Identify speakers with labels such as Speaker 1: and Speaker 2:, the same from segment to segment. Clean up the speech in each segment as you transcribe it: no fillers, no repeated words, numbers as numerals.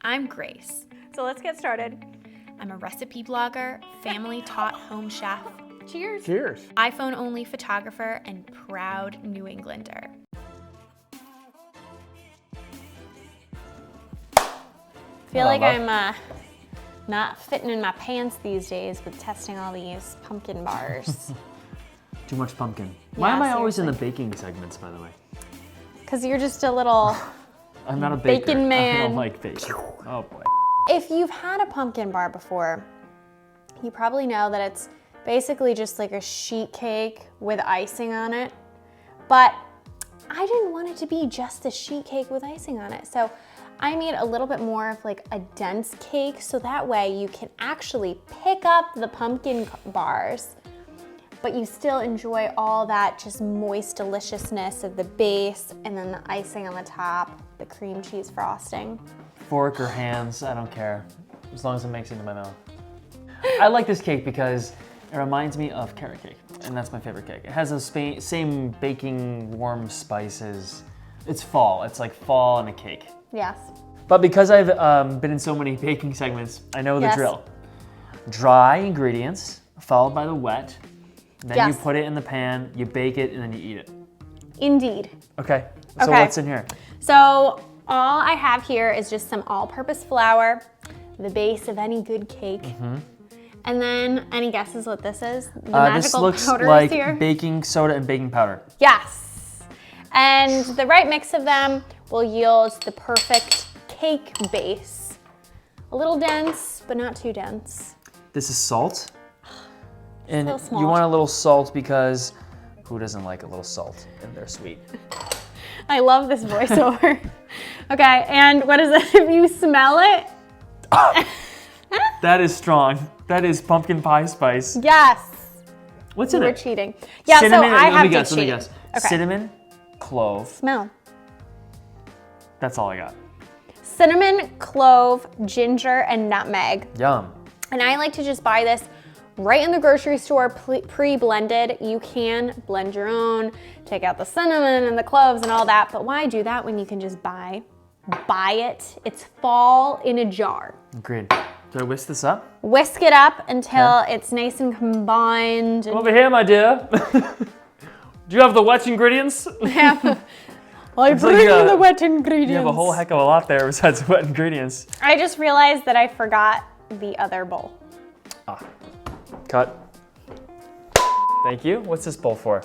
Speaker 1: I'm Grace.
Speaker 2: So let's get started.
Speaker 1: I'm a recipe blogger, family-taught home chef,
Speaker 2: Cheers.
Speaker 3: Cheers.
Speaker 1: iPhone-only photographer, and proud New Englander.
Speaker 2: Feel like I'm not fitting in my pants these days with testing all these pumpkin bars.
Speaker 3: Too much pumpkin. Why
Speaker 2: Yeah,
Speaker 3: am I always in the
Speaker 2: seriously.
Speaker 3: baking segments, by the way?
Speaker 2: Because you're just a little
Speaker 3: I'm not a baker.
Speaker 2: bacon man.
Speaker 3: I don't like baking. Oh boy.
Speaker 2: If you've had a pumpkin bar before, you probably know that it's basically just like a sheet cake with icing on it. But I didn't want it to be just a sheet cake with icing on it. So I made a little bit more of like a dense cake so that way you can actually pick up the pumpkin bars, but you still enjoy all that just moist deliciousness of the base and then the icing on the top, the cream cheese frosting.
Speaker 3: Fork or hands, I don't care. As long as it makes it into my mouth. I like this cake because it reminds me of carrot cake, and that's my favorite cake. It has those same baking warm spices. It's fall. It's like fall in a cake.
Speaker 2: Yes.
Speaker 3: But because I've been in so many baking segments, I know the
Speaker 2: Yes.
Speaker 3: drill. Dry ingredients, followed by the wet. Then
Speaker 2: Yes.
Speaker 3: you put it in the pan, you bake it, and then you eat it.
Speaker 2: Indeed.
Speaker 3: Okay, so
Speaker 2: Okay.
Speaker 3: what's in here?
Speaker 2: So all I have here is just some all-purpose flour, the base of any good cake. And then, any guesses what this is? The
Speaker 3: This
Speaker 2: magical
Speaker 3: looks
Speaker 2: powders
Speaker 3: like
Speaker 2: here.
Speaker 3: baking soda and baking powder.
Speaker 2: Yes. And the right mix of them will yield the perfect cake base. A little dense, but not too dense.
Speaker 3: This is salt. And
Speaker 2: so small.
Speaker 3: you want a little salt because who doesn't like a little salt in their sweet?
Speaker 2: I love this voiceover. Okay, and what is it? If you smell it?
Speaker 3: That is strong. That is pumpkin pie spice.
Speaker 2: Yes.
Speaker 3: What's in
Speaker 2: We're
Speaker 3: it?
Speaker 2: cheating. Yeah,
Speaker 3: Cinnamon,
Speaker 2: so I
Speaker 3: let
Speaker 2: have
Speaker 3: me
Speaker 2: to
Speaker 3: guess,
Speaker 2: cheat.
Speaker 3: let me guess.
Speaker 2: Okay.
Speaker 3: Cinnamon, clove.
Speaker 2: Smell.
Speaker 3: That's all I got.
Speaker 2: Cinnamon, clove, ginger, and nutmeg.
Speaker 3: Yum.
Speaker 2: And I like to just buy this right in the grocery store, pre-blended. You can blend your own, take out the cinnamon and the cloves and all that, but why do that when you can just buy it? It's fall in a jar.
Speaker 3: Agreed. Do I whisk this up?
Speaker 2: Whisk it up until it's nice and combined. And
Speaker 3: Over here, my dear. Do you have the wet ingredients?
Speaker 2: I
Speaker 3: It's
Speaker 2: bring
Speaker 3: like,
Speaker 2: you the wet ingredients.
Speaker 3: You have a whole heck of a lot there besides the wet ingredients.
Speaker 2: I just realized that I forgot the other bowl.
Speaker 3: Cut. Thank you. What's this bowl for?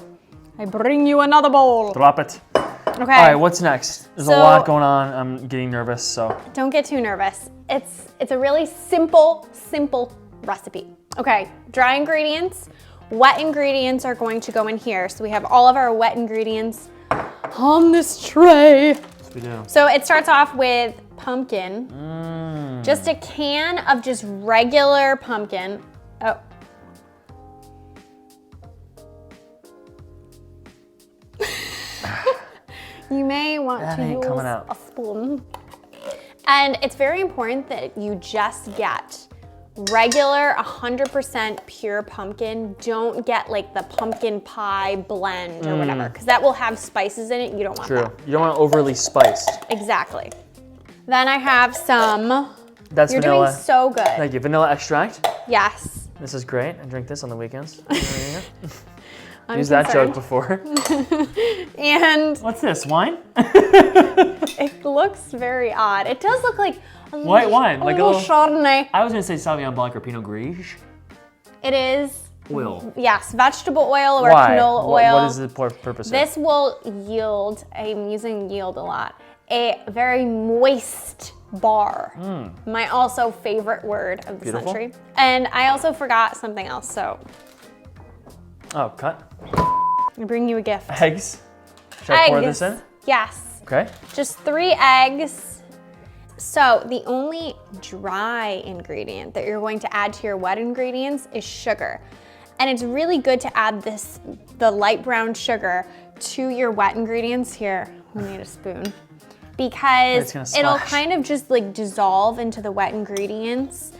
Speaker 2: I bring you another bowl.
Speaker 3: Drop it.
Speaker 2: Okay.
Speaker 3: All right, what's next? There's a
Speaker 2: So-
Speaker 3: lot going on. I'm getting nervous, so.
Speaker 2: Don't get too nervous. It's a really simple recipe. Okay, dry ingredients, wet ingredients are going to go in here. So we have all of our wet ingredients on this tray.
Speaker 3: Yes, we do.
Speaker 2: So it starts off with pumpkin. Just a can of just regular pumpkin. Oh. You may want
Speaker 3: That
Speaker 2: to
Speaker 3: ain't
Speaker 2: use
Speaker 3: coming out.
Speaker 2: a spoon. And it's very important that you just get regular 100% pure pumpkin. Don't get like the pumpkin pie blend or whatever, because that will have spices in it. You don't want
Speaker 3: True.
Speaker 2: that.
Speaker 3: You don't want it overly spiced.
Speaker 2: Exactly. Then I have some,
Speaker 3: That's
Speaker 2: you're
Speaker 3: vanilla.
Speaker 2: doing so good.
Speaker 3: Thank you. Vanilla extract.
Speaker 2: Yes.
Speaker 3: This is great. I drink this on the weekends.
Speaker 2: I'm
Speaker 3: Used that joke
Speaker 2: concerned.
Speaker 3: before.
Speaker 2: And
Speaker 3: What's this? Wine?
Speaker 2: it looks very odd. It does look like a
Speaker 3: White
Speaker 2: little,
Speaker 3: wine,
Speaker 2: a
Speaker 3: like a
Speaker 2: little
Speaker 3: little-
Speaker 2: Chardonnay.
Speaker 3: I was gonna say Sauvignon Blanc or Pinot Gris.
Speaker 2: It is,
Speaker 3: Oil.
Speaker 2: yes, vegetable oil or
Speaker 3: Why?
Speaker 2: canola oil.
Speaker 3: What is the purpose of it?
Speaker 2: This will yield, I'm using yield a lot, a very moist bar. My also favorite word of the
Speaker 3: Beautiful.
Speaker 2: century. And I also forgot something else, so
Speaker 3: Oh, cut.
Speaker 2: I bring you a gift.
Speaker 3: Eggs. Should I pour this in?
Speaker 2: Yes.
Speaker 3: Okay.
Speaker 2: Just 3 eggs. So the only dry ingredient that you're going to add to your wet ingredients is sugar. And it's really good to add the light brown sugar to your wet ingredients. Here, we need a spoon. Because
Speaker 3: It's gonna
Speaker 2: it'll
Speaker 3: splash.
Speaker 2: kind of just like dissolve into the wet ingredients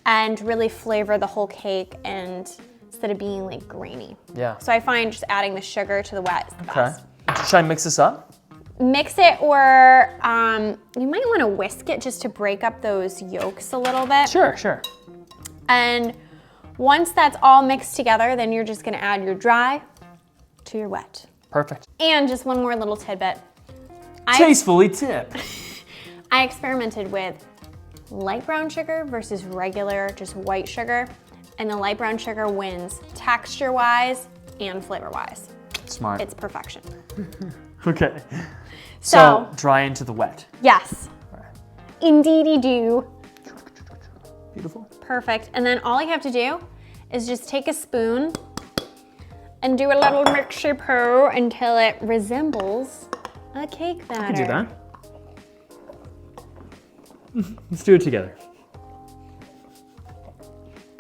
Speaker 2: and really flavor the whole cake and instead of being like grainy.
Speaker 3: Yeah.
Speaker 2: So I find just adding the sugar to the wet is the
Speaker 3: Okay.
Speaker 2: best.
Speaker 3: Should I mix this up?
Speaker 2: Mix it, or you might want to whisk it just to break up those yolks a little bit.
Speaker 3: Sure.
Speaker 2: And once that's all mixed together, then you're just gonna add your dry to your wet.
Speaker 3: Perfect.
Speaker 2: And just one more little tidbit.
Speaker 3: Tastefully tip.
Speaker 2: I experimented with light brown sugar versus regular, just white sugar. And the light brown sugar wins texture-wise and flavor-wise.
Speaker 3: Smart.
Speaker 2: It's perfection.
Speaker 3: Okay.
Speaker 2: So
Speaker 3: dry into the wet.
Speaker 2: Yes.
Speaker 3: All right.
Speaker 2: Indeedy do.
Speaker 3: Beautiful.
Speaker 2: Perfect. And then all you have to do is just take a spoon and do a little mixy-poo until it resembles a cake batter.
Speaker 3: I can do that. Let's do it together.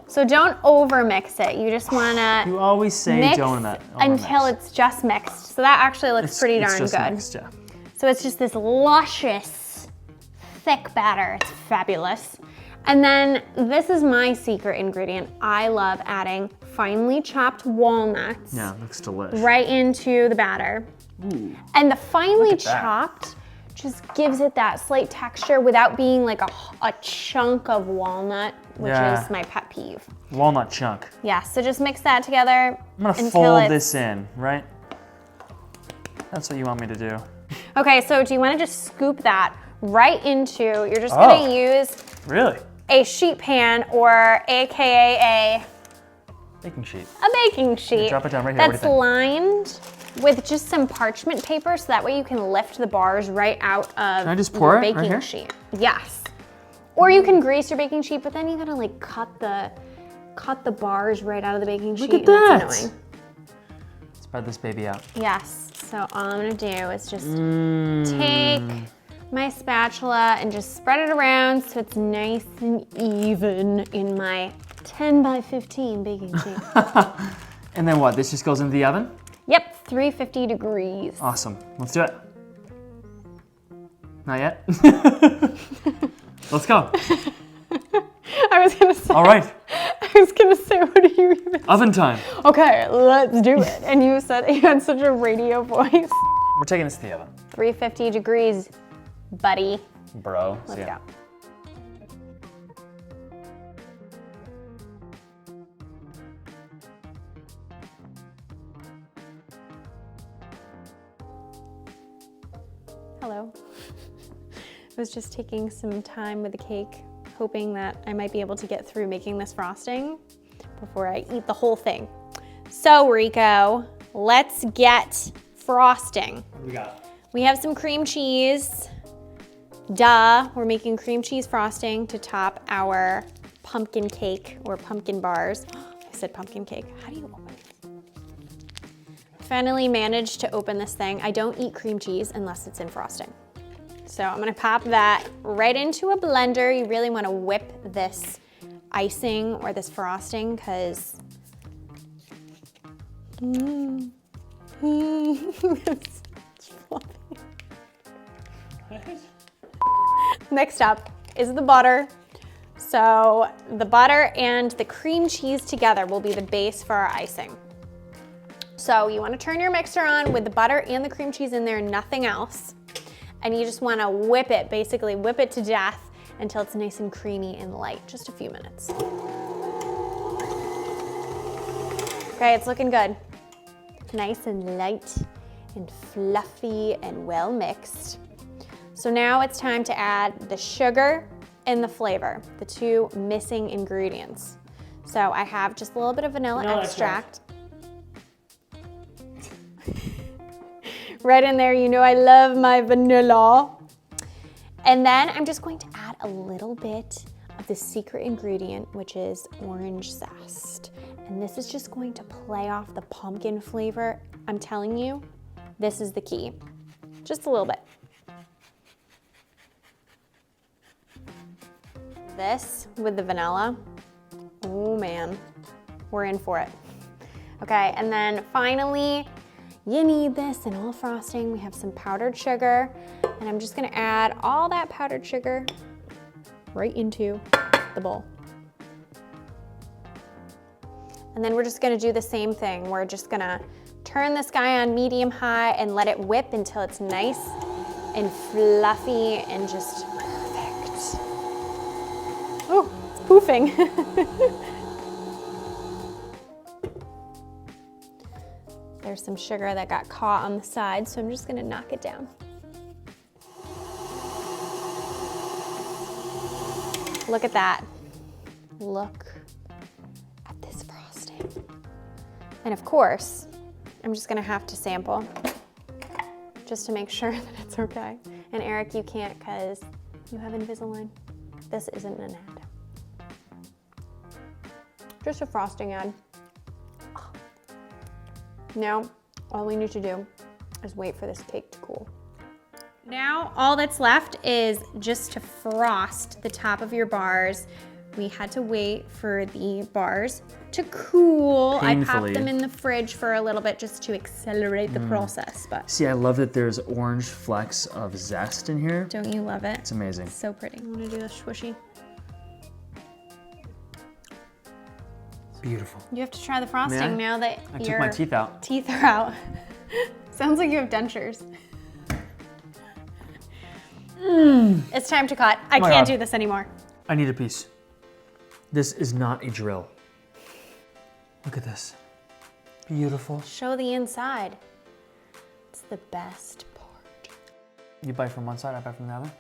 Speaker 2: So don't over mix it. You just wanna
Speaker 3: You always say
Speaker 2: mix
Speaker 3: don't
Speaker 2: until it's just mixed. So that actually looks pretty darn
Speaker 3: just
Speaker 2: good.
Speaker 3: Mixed, yeah.
Speaker 2: So it's just this luscious, thick batter. It's fabulous. And then this is my secret ingredient. I love adding finely chopped walnuts
Speaker 3: Yeah, it looks delicious.
Speaker 2: right into the batter.
Speaker 3: Ooh.
Speaker 2: And the finely
Speaker 3: Look at that.
Speaker 2: chopped just gives it that slight texture without being like a chunk of walnut, which
Speaker 3: Yeah.
Speaker 2: is my pet peeve.
Speaker 3: Walnut chunk.
Speaker 2: Yeah, so just mix that together.
Speaker 3: I'm gonna
Speaker 2: until
Speaker 3: fold
Speaker 2: it's-
Speaker 3: this in, right? That's what you want me to do.
Speaker 2: Okay, so do you wanna just scoop that right into, you're just
Speaker 3: Oh.
Speaker 2: gonna use
Speaker 3: Really?
Speaker 2: a sheet pan, or AKA
Speaker 3: Baking sheet.
Speaker 2: a baking sheet.
Speaker 3: Drop it down right here. What do you
Speaker 2: That's
Speaker 3: think?
Speaker 2: lined with just some parchment paper, so that way you can lift the bars right out of
Speaker 3: Can I just pour
Speaker 2: your
Speaker 3: it right
Speaker 2: baking
Speaker 3: here?
Speaker 2: sheet. Yes. Or you can grease your baking sheet, but then you gotta like cut the bars right out of the baking sheet.
Speaker 3: Look at
Speaker 2: and
Speaker 3: that.
Speaker 2: that's annoying.
Speaker 3: Spread this baby out.
Speaker 2: Yes. So all I'm gonna do is just take my spatula and just spread it around so it's nice and even in my 10 by 15 baking sheet.
Speaker 3: And then what? This just goes into the oven?
Speaker 2: Yep, 350 degrees.
Speaker 3: Awesome. Let's do it. Not yet? Let's go.
Speaker 2: I was gonna say.
Speaker 3: All right.
Speaker 2: I was gonna say, what do you even?
Speaker 3: Oven time.
Speaker 2: Okay, let's do it. And you said you had such a radio voice.
Speaker 3: We're taking this to the oven.
Speaker 2: 350 degrees, buddy.
Speaker 3: Bro.
Speaker 2: Let's
Speaker 3: See ya.
Speaker 2: go. Hello. I was just taking some time with the cake, hoping that I might be able to get through making this frosting before I eat the whole thing. So Rico, let's get frosting.
Speaker 3: What do we got?
Speaker 2: We have some cream cheese. Duh, we're making cream cheese frosting to top our pumpkin cake or pumpkin bars. I said pumpkin cake. How do you open this? Finally managed to open this thing. I don't eat cream cheese unless it's in frosting. So I'm gonna pop that right into a blender. You really wanna whip this icing or this frosting because it's fluffy. Next up is the butter. So the butter and the cream cheese together will be the base for our icing. So you wanna turn your mixer on with the butter and the cream cheese in there, nothing else. And you just wanna whip it, basically whip it to death until it's nice and creamy and light, just a few minutes. Okay, it's looking good. Nice and light and fluffy and well mixed. So now it's time to add the sugar and the flavor, the two missing ingredients. So I have just a little bit of vanilla extract. Right in there, you know I love my vanilla. And then I'm just going to add a little bit of the secret ingredient, which is orange zest. And this is just going to play off the pumpkin flavor. I'm telling you, this is the key. Just a little bit. This with the vanilla, oh man, we're in for it. Okay, and then finally, you need this in all frosting. We have some powdered sugar, and I'm just gonna add all that powdered sugar right into the bowl. And then we're just gonna do the same thing. We're just gonna turn this guy on medium high and let it whip until it's nice and fluffy and just perfect. Oh, it's poofing. There's some sugar that got caught on the side, so I'm just gonna knock it down. Look at that. Look at this frosting. And of course, I'm just gonna have to sample just to make sure that it's okay. And Eric, you can't because you have Invisalign. This isn't an ad. Just a frosting ad. Now, all we need to do is wait for this cake to cool. Now, all that's left is just to frost the top of your bars. We had to wait for the bars to cool.
Speaker 3: Painfully.
Speaker 2: I popped them in the fridge for a little bit just to accelerate the process, but
Speaker 3: See, I love that there's orange flecks of zest in here.
Speaker 2: don't you love it?
Speaker 3: It's amazing.
Speaker 2: So pretty. I wanna do the swishy.
Speaker 3: Beautiful.
Speaker 2: You have to try the frosting
Speaker 3: May I?
Speaker 2: now that
Speaker 3: I
Speaker 2: your
Speaker 3: took my teeth out.
Speaker 2: teeth are out. Sounds like you have dentures. It's time to cut. I
Speaker 3: my
Speaker 2: can't
Speaker 3: God.
Speaker 2: do this anymore.
Speaker 3: I need a piece. This is not a drill. Look at this. Beautiful.
Speaker 2: Show the inside. It's the best part.
Speaker 3: You bite from one side, I bite from the other.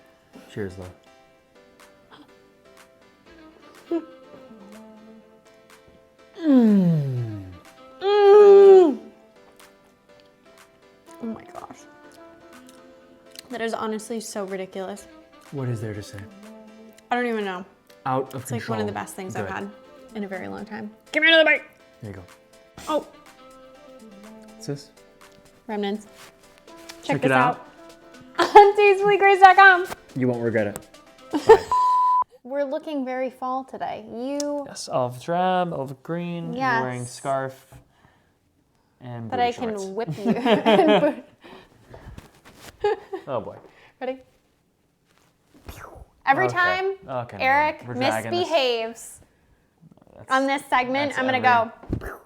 Speaker 3: Cheers, though.
Speaker 2: Oh my gosh. That is honestly so ridiculous.
Speaker 3: What is there to say?
Speaker 2: I don't even know.
Speaker 3: Out of
Speaker 2: It's like
Speaker 3: control.
Speaker 2: one of the best things I've
Speaker 3: Good.
Speaker 2: had in a very long time. Give me another bite.
Speaker 3: There you go.
Speaker 2: Oh,
Speaker 3: What's this?
Speaker 2: remnants.
Speaker 3: Check
Speaker 2: this
Speaker 3: it out.
Speaker 2: on tastefullygrace.com.
Speaker 3: You won't regret it.
Speaker 2: We're looking very fall today. You,
Speaker 3: Yes, olive drab, olive green.
Speaker 2: Yes.
Speaker 3: You're wearing scarf and
Speaker 2: that
Speaker 3: booty
Speaker 2: I
Speaker 3: shorts.
Speaker 2: can whip you.
Speaker 3: Oh boy.
Speaker 2: Ready? Every
Speaker 3: Okay.
Speaker 2: time
Speaker 3: Okay,
Speaker 2: Eric
Speaker 3: we're dragging this.
Speaker 2: misbehaves on this segment,
Speaker 3: That's
Speaker 2: I'm gonna
Speaker 3: every-
Speaker 2: go.